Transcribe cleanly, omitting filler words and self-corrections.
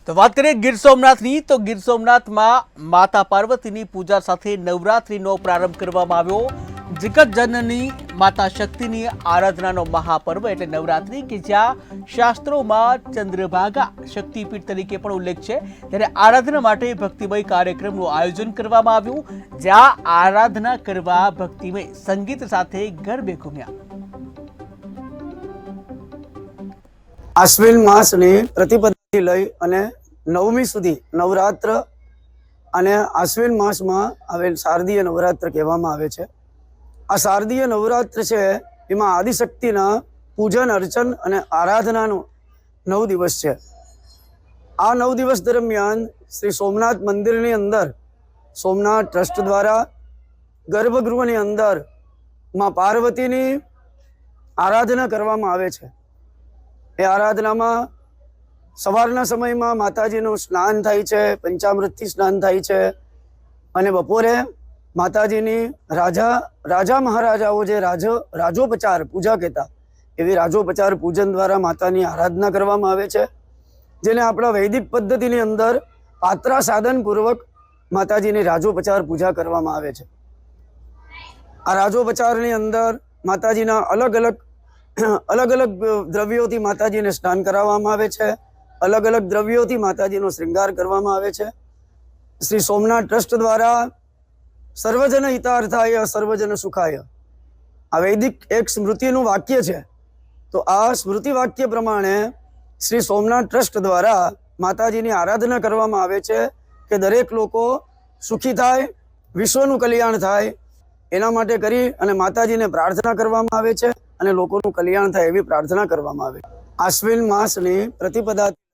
તો વાત કરીએ ગીર સોમનાથની તો ગીર સોમનાથમાં માતા પાર્વતીની પૂજા સાથે નવરાત્રિનો પ્રારંભ કરવામાં આવ્યો। જગત જનની માતા શક્તિની આરાધનાનો મહાપર્વ એટલે નવરાત્રિ કે જ્યાં શાસ્ત્રોમાં ચંદ્રભાગા શક્તિપીઠ તરીકે પણ ઉલ્લેખ છે, ત્યારે આરાધના માટે ભક્તિમય કાર્યક્રમનું આયોજન કરવામાં આવ્યું, જ્યાં આરાધના કરવા ભક્તિમય સંગીત સાથે ગરબે ઘૂમ્યા। આશ્વિન માસની પ્રતિપદાથી લઈ અને નવમી સુધી નવરાત્ર અને આશ્વિન માસમાં આવેલ શારદીય નવરાત્ર કહેવામાં આવે છે। આ શારદીય નવરાત્ર છે એમાં આદિશક્તિના પૂજન અર્ચન અને આરાધનાનો 9 દિવસ છે। આ 9 દિવસ દરમિયાન શ્રી સોમનાથ મંદિરની અંદર સોમનાથ ટ્રસ્ટ દ્વારા ગર્ભગૃહની અંદર માં પાર્વતીની આરાધના કરવામાં આવે છે। એ આરાધનામાં સવારના સમયમાં માતાજીનું સ્નાન થાય છે, પંચામૃતથી સ્નાન થાય છે, અને બપોરે માતાજીની રાજા મહારાજાઓ જે રાજોપચાર પૂજા કહેતા એવી રાજોપચાર પૂજન દ્વારા માતાની આરાધના કરવામાં આવે છે, જેને આપણા વૈદિક પદ્ધતિની અંદર પાત્રા સાધનપૂર્વક માતાજીની રાજોપચાર પૂજા કરવામાં આવે છે। આ રાજોપચારની અંદર માતાજીના અલગ અલગ દ્રવ્યોથી માતાજીને સ્નાન કરાવવામાં આવે છે, અલગ અલગ દ્રવ્યોથી માતાજીનો શ્રૃંગાર કરવામાં આવે છે। શ્રી સોમનાથ ટ્રસ્ટ દ્વારા સર્વજન હિતાર્થાય સર્વજન સુખાય આ વૈદિક એક સ્મૃતિનું વાક્ય છે। તો આ સ્મૃતિ વાક્ય પ્રમાણે શ્રી સોમનાથ ટ્રસ્ટ દ્વારા માતાજીની આરાધના કરવામાં આવે છે કે દરેક લોકો સુખી થાય, વિશ્વનું કલ્યાણ થાય, એના માટે કરી અને માતાજીને પ્રાર્થના કરવામાં આવે છે અને લોકોનું કલ્યાણ થાય એવી પ્રાર્થના કરવામાં આવે। આશ્વિન માસની પ્રતિપદા